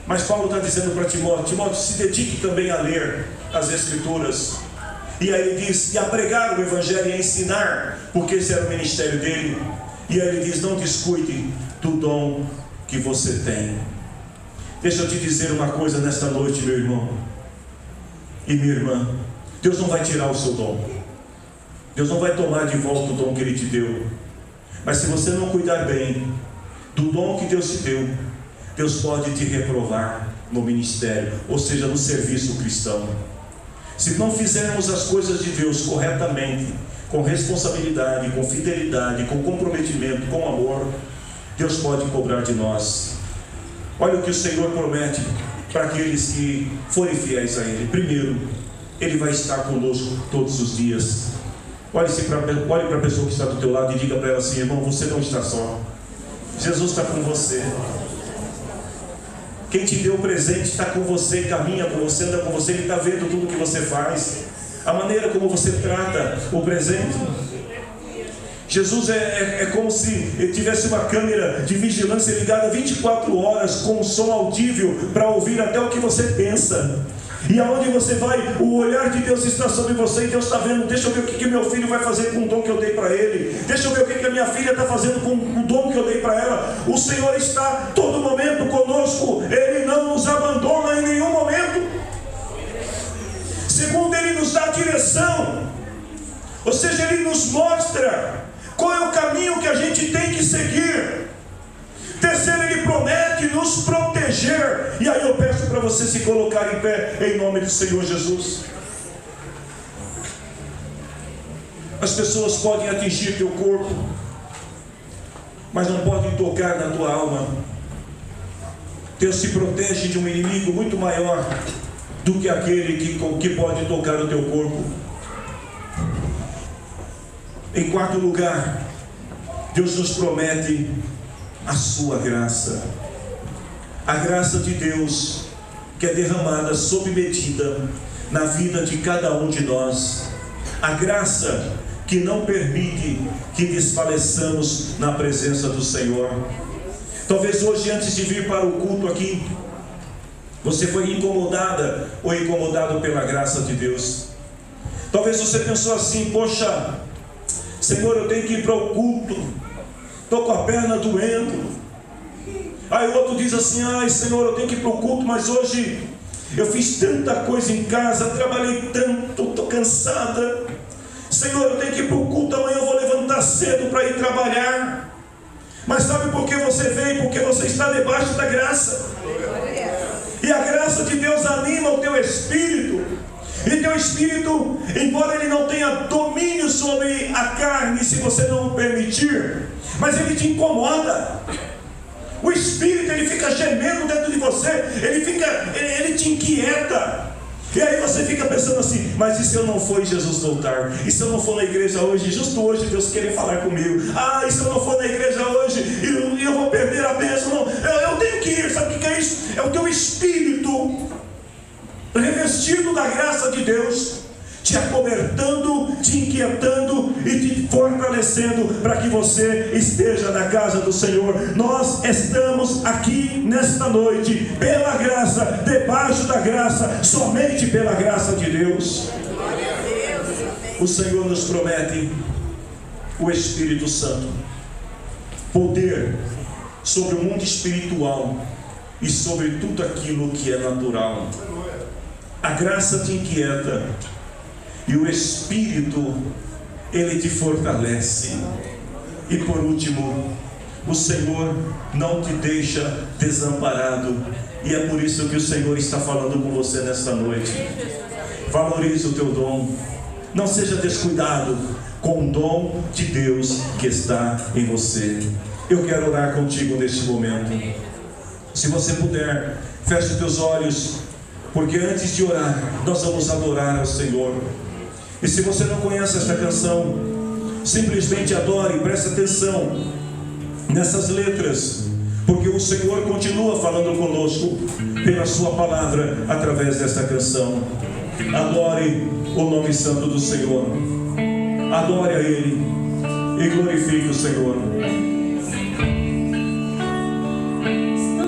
Mas Paulo está dizendo para Timóteo: Timóteo, se dedique também a ler. as Escrituras. E aí ele diz, e a pregar o Evangelho e a ensinar, porque esse era o ministério dele. E aí ele diz, não descuide do dom que você tem. Deixa eu te dizer uma coisa nesta noite, meu irmão e minha irmã. Deus não vai tirar o seu dom. Deus não vai tomar de volta o dom que Ele te deu. Mas se você não cuidar bem do dom que Deus te deu, Deus pode te reprovar no ministério, ou seja, no serviço cristão. Se não fizermos as coisas de Deus corretamente, com responsabilidade, com fidelidade, com comprometimento, com amor, Deus pode cobrar de nós. Olha o que o Senhor promete para aqueles que forem fiéis a Ele. Primeiro, Ele vai estar conosco todos os dias. Olhe para a pessoa que está do teu lado e diga para ela assim: irmão, você não está só. Jesus está com você. Quem te deu o presente está com você, caminha com você, anda com você. Ele está vendo tudo que você faz, a maneira como você trata o presente. Jesus é como se ele tivesse uma câmera de vigilância ligada 24 horas com um som audível para ouvir até o que você pensa. E aonde você vai, o olhar de Deus está sobre você, e Deus está vendo. Deixa eu ver o que meu filho vai fazer com o dom que eu dei para ele. Deixa eu ver o que a minha filha está fazendo com o dom que eu dei para ela. O Senhor está todo momento conosco. Ele não nos abandona em nenhum momento. Segundo, Ele nos dá direção. Ou seja, Ele nos mostra qual é o caminho que a gente tem que seguir. Terceiro, Ele promete nos proteger. E aí eu peço para você se colocar em pé em nome do Senhor Jesus. As pessoas podem atingir teu corpo, mas não podem tocar na tua alma. Deus te protege de um inimigo muito maior do que aquele que pode tocar o teu corpo. Em quarto lugar, Deus nos promete a sua graça. A graça de Deus que é derramada sob medida na vida de cada um de nós. A graça que não permite que desfaleçamos na presença do Senhor. Talvez hoje, antes de vir para o culto aqui, você foi incomodada ou incomodado pela graça de Deus. Talvez você pensou assim: poxa, Senhor, eu tenho que ir para o culto, estou com a perna doendo. Aí o outro diz assim: ai Senhor, eu tenho que ir para o culto, mas hoje eu fiz tanta coisa em casa, trabalhei tanto, estou cansada. Senhor, eu tenho que ir para o culto, amanhã eu vou levantar cedo para ir trabalhar. Mas sabe por que você veio? Porque você está debaixo da graça. E a graça de Deus anima o teu espírito. E teu espírito, embora ele não tenha domínio sobre a carne, se você não o permitir, mas ele te incomoda. O espírito, ele fica gemendo dentro de você, ele te inquieta. E aí você fica pensando assim: mas e se eu não for e Jesus voltar? E se eu não for na igreja hoje, justo hoje Deus querer falar comigo? Ah, e se eu não for na igreja hoje e eu vou perder a bênção? Não, eu tenho que ir. Sabe o que é isso? É o teu espírito revestido da graça de Deus, te acobertando, te inquietando e te fortalecendo para que você esteja na casa do Senhor. Nós estamos aqui nesta noite pela graça, debaixo da graça, somente pela graça de Deus. O Senhor nos promete o Espírito Santo, poder sobre o mundo espiritual e sobre tudo aquilo que é natural. A graça te inquieta e o Espírito, ele te fortalece. E por último, o Senhor não te deixa desamparado. E é por isso que o Senhor está falando com você nesta noite. Valorize o teu dom. Não seja descuidado com o dom de Deus que está em você. Eu quero orar contigo neste momento. Se você puder, feche os teus olhos, porque antes de orar, nós vamos adorar ao Senhor. E se você não conhece esta canção, simplesmente adore, preste atenção nessas letras, porque o Senhor continua falando conosco pela sua palavra, através desta canção. Adore o nome santo do Senhor, adore a Ele e glorifique o Senhor.
Estou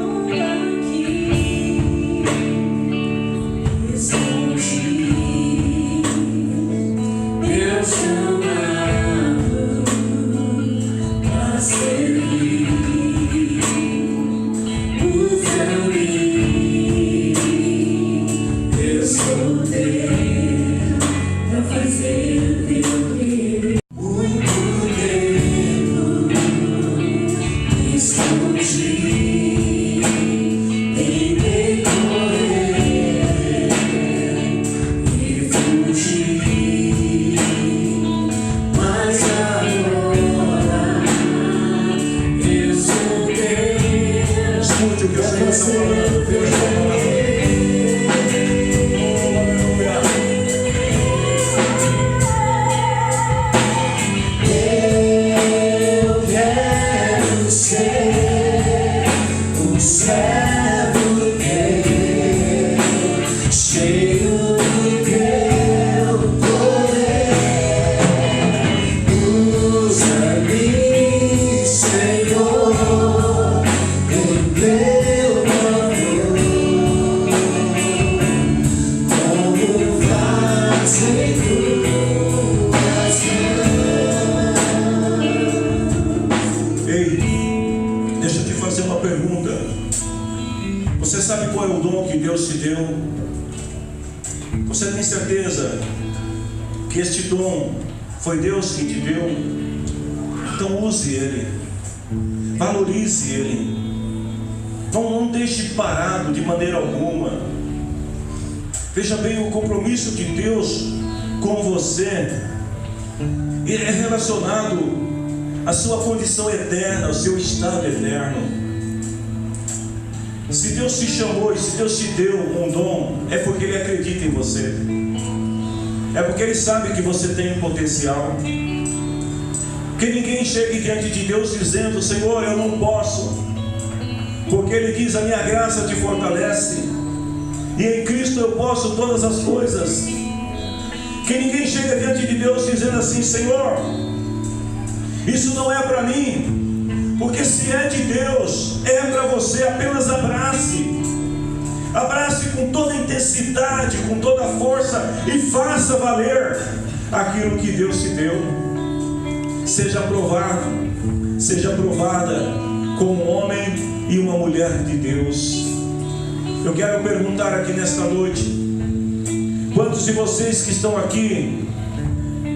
aqui, estou aqui.
Você tem certeza que este dom foi Deus que te deu? Então use ele, valorize ele, não deixe parado de maneira alguma. Veja bem, o compromisso de Deus com você é relacionado à sua condição eterna, ao seu estado eterno. Se Deus te chamou e se Deus te deu um dom, é porque Ele acredita em você, é porque Ele sabe que você tem um potencial. Que ninguém chegue diante de Deus dizendo: Senhor, eu não posso, porque Ele diz: a minha graça te fortalece, e em Cristo eu posso todas as coisas. Que ninguém chegue diante de Deus dizendo assim: Senhor, isso não é para mim. Porque se é de Deus, é para você. Apenas abrace. Abrace com toda intensidade, com toda força, e faça valer aquilo que Deus te deu. Seja aprovado, seja aprovada como um homem e uma mulher de Deus. Eu quero perguntar aqui nesta noite: quantos de vocês que estão aqui,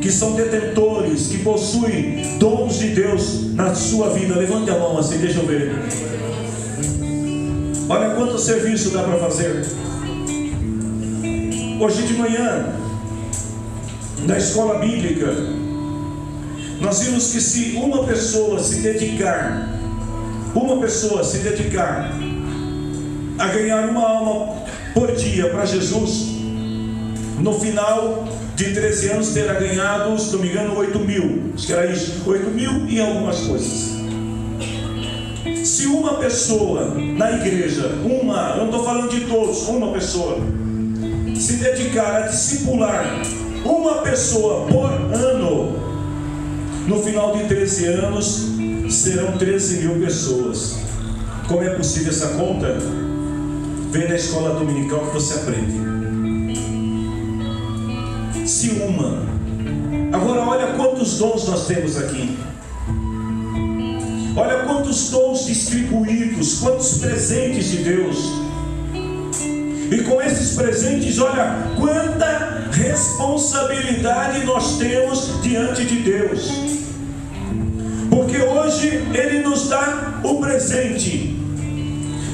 que são detentores, que possuem dons de Deus na sua vida? Levante a mão assim, deixa eu ver. Olha quanto serviço dá para fazer. Hoje de manhã, na escola bíblica, nós vimos que se uma pessoa se dedicar a ganhar uma alma por dia para Jesus, no final de 13 anos terá ganhado, se não me engano, 8.000. Acho que era isso, 8.000 e algumas coisas. Se uma pessoa na igreja, eu não estou falando de todos, uma pessoa, se dedicar a discipular uma pessoa por ano, no final de 13 anos, serão 13.000 pessoas. Como é possível essa conta? Vem na escola dominical que você aprende. Se uma. Agora olha quantos dons nós temos aqui. Olha quantos dons distribuídos, quantos presentes de Deus. E com esses presentes, olha quanta responsabilidade nós temos diante de Deus. Porque hoje Ele nos dá o presente,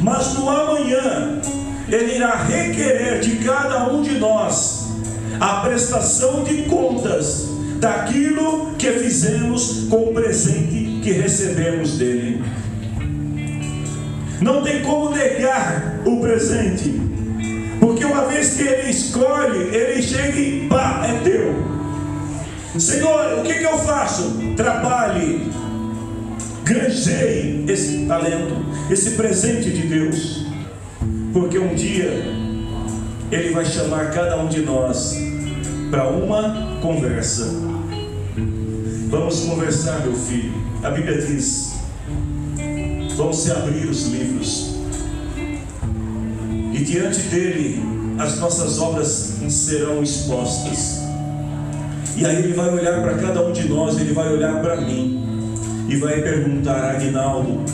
mas no amanhã Ele irá requerer de cada um de nós a prestação de contas daquilo que fizemos com o presente que recebemos dele. Não tem como negar o presente, porque uma vez que Ele escolhe, Ele chega e pá, é teu. Senhor, o que eu faço? Trabalhe, granjeie esse talento, esse presente de Deus, porque um dia Ele vai chamar cada um de nós para uma conversa. Vamos conversar, meu filho. A Bíblia diz: vamos se abrir os livros, e diante dele as nossas obras serão expostas. E aí Ele vai olhar para cada um de nós, Ele vai olhar para mim e vai perguntar: Aguinaldo,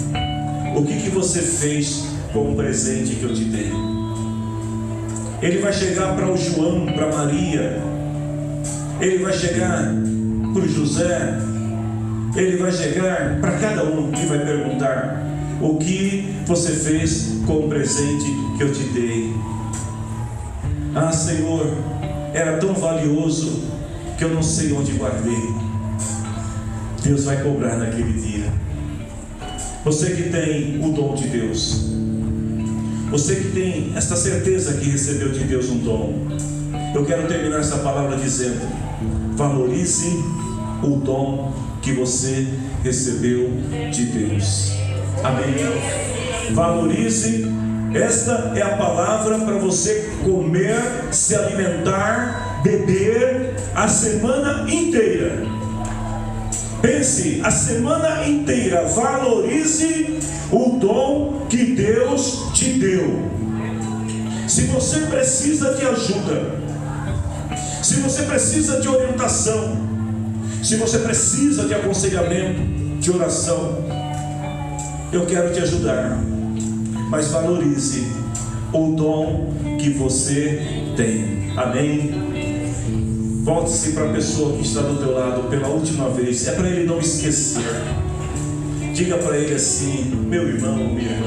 o que você fez com o presente que eu te dei? Ele vai chegar para o João, para Maria, Ele vai chegar para o José, Ele vai chegar para cada um e vai perguntar: o que você fez com o presente que eu te dei? Ah, Senhor, era tão valioso que eu não sei onde guardei. Deus vai cobrar naquele dia. Você que tem o dom de Deus, você que tem esta certeza que recebeu de Deus um dom, eu quero terminar essa palavra dizendo: valorize o dom que você recebeu de Deus. Amém? Valorize. Esta é a palavra para você comer, se alimentar, beber a semana inteira. Pense, a semana inteira. Valorize o dom que Deus te deu. Se você precisa de ajuda, se você precisa de orientação, se você precisa de aconselhamento, de oração, eu quero te ajudar. Mas valorize o dom que você tem. Amém? Volte-se para a pessoa que está do teu lado pela última vez. É para ele não esquecer. Diga para ele assim: meu irmão, minha irmã,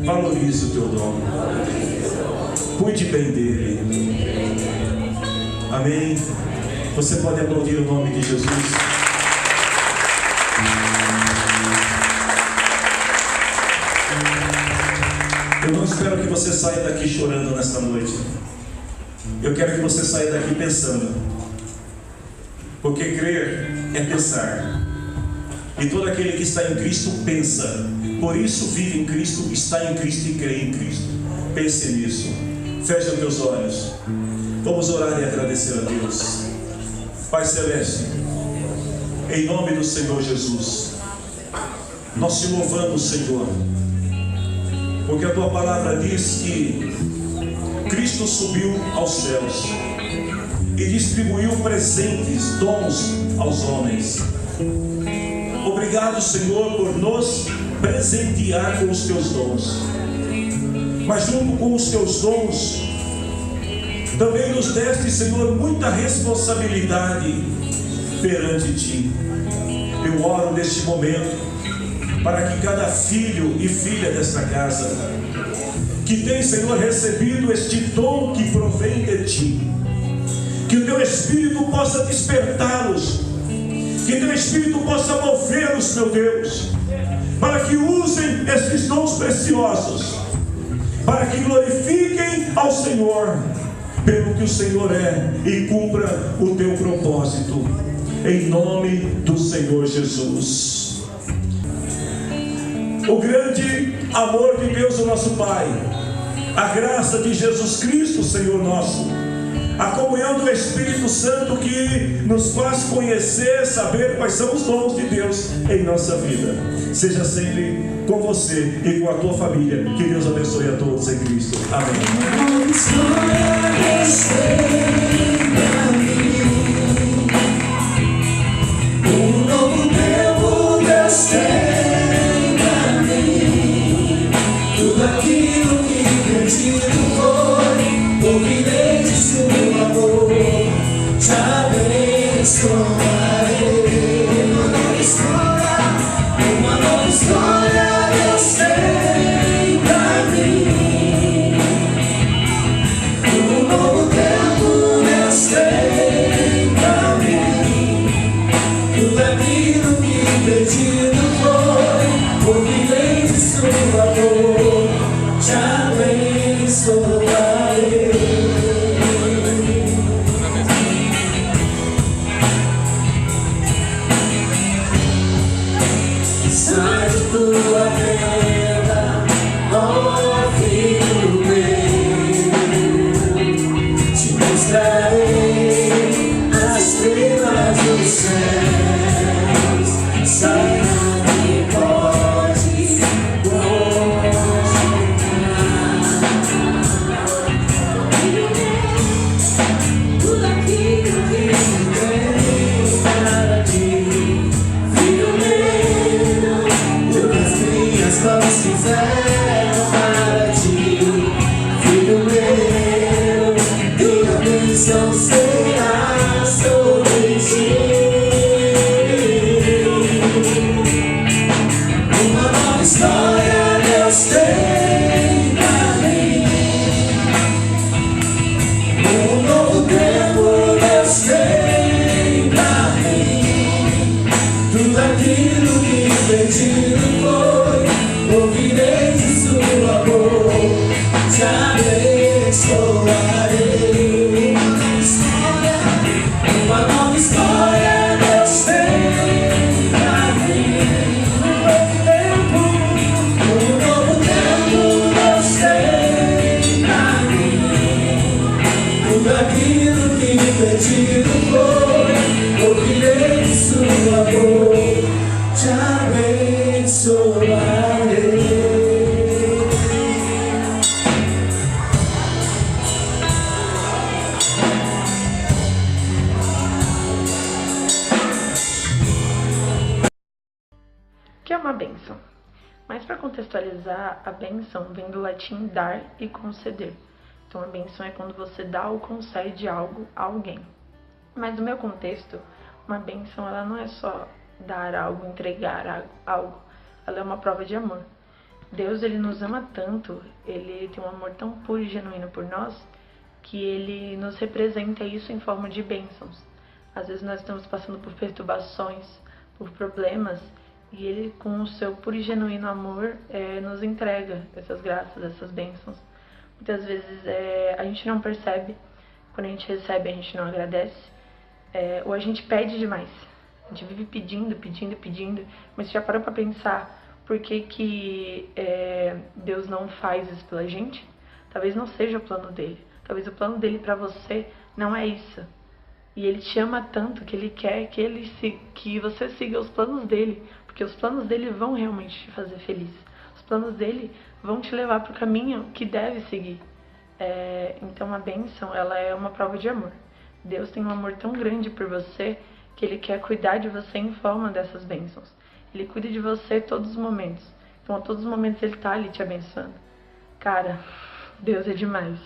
valorize o teu dom. Cuide bem dele. Amém? Você pode aplaudir o nome de Jesus. Eu não espero que você saia daqui chorando nesta noite. Eu quero que você saia daqui pensando. Porque crer é pensar. E todo aquele que está em Cristo pensa. Por isso vive em Cristo, está em Cristo e crê em Cristo. Pense nisso. Feche os teus olhos. Vamos orar e agradecer a Deus. Pai Celeste, em nome do Senhor Jesus, nós te louvamos, Senhor, porque a tua palavra diz que Cristo subiu aos céus e distribuiu presentes, dons aos homens. Obrigado, Senhor, por nos presentear com os teus dons. Mas junto com os teus dons, também nos deste, Senhor, muita responsabilidade perante ti. Eu oro neste momento para que cada filho e filha desta casa, que tem, Senhor, recebido este dom que provém de ti, que o teu Espírito possa despertá-los, que o teu Espírito possa movê-los, meu Deus, para que usem estes dons preciosos, para que glorifiquem ao Senhor pelo que o Senhor é e cumpra o teu propósito, em nome do Senhor Jesus. O grande amor de Deus, o nosso Pai, a graça de Jesus Cristo, Senhor nosso, a comunhão do Espírito Santo que nos faz conhecer, saber quais são os dons de Deus em nossa vida, seja sempre com você e com a tua família. Que Deus abençoe a todos em Cristo. Amém.
Um novo tempo Deus tem pra mim. Tudo aquilo que perdido foi, ouvirei de seu amor. Te abençoarei. Uma nova história Deus tem pra mim. Um novo tempo Deus tem pra mim. Tudo aquilo que perdido foi, ouvirei de seu amor. Te abençoarei. bênção será sobre ti. Uma nova história Deus tem pra mim. Um novo tempo Deus tem pra mim. Tudo aquilo que perdido foi, ouvirei de sua boca, te abençoarei. Uma nova história Deus tem pra mim. Um novo tempo Deus tem pra mim. Tudo aquilo que me perdido foi, ouvirei de sua boca, te abençoarei.
O que é uma bênção? Mas para contextualizar, a bênção vem do latim dar e conceder. Então a bênção é quando você dá ou concede algo a alguém. Mas no meu contexto, uma bênção ela não é só dar algo, entregar algo. Ela é uma prova de amor. Deus ele nos ama tanto, ele tem um amor tão puro e genuíno por nós, que ele nos representa isso em forma de bênçãos. Às vezes nós estamos passando por perturbações, por problemas, e ele, com o seu puro e genuíno amor, nos entrega essas graças, essas bênçãos. Muitas vezes a gente não percebe, quando a gente recebe a gente não agradece, ou a gente pede demais. A gente vive pedindo, pedindo, pedindo, mas já parou para pensar por que Deus não faz isso pela gente? Talvez não seja o plano dele. Talvez o plano dele para você não é isso. E ele te ama tanto que ele quer que você siga os planos dele, porque os planos dele vão realmente te fazer feliz. Os planos dele vão te levar para o caminho que deve seguir. Então a bênção, ela é uma prova de amor. Deus tem um amor tão grande por você que ele quer cuidar de você em forma dessas bênçãos. Ele cuida de você todos os momentos. Então a todos os momentos ele tá ali te abençoando. Cara, Deus é demais.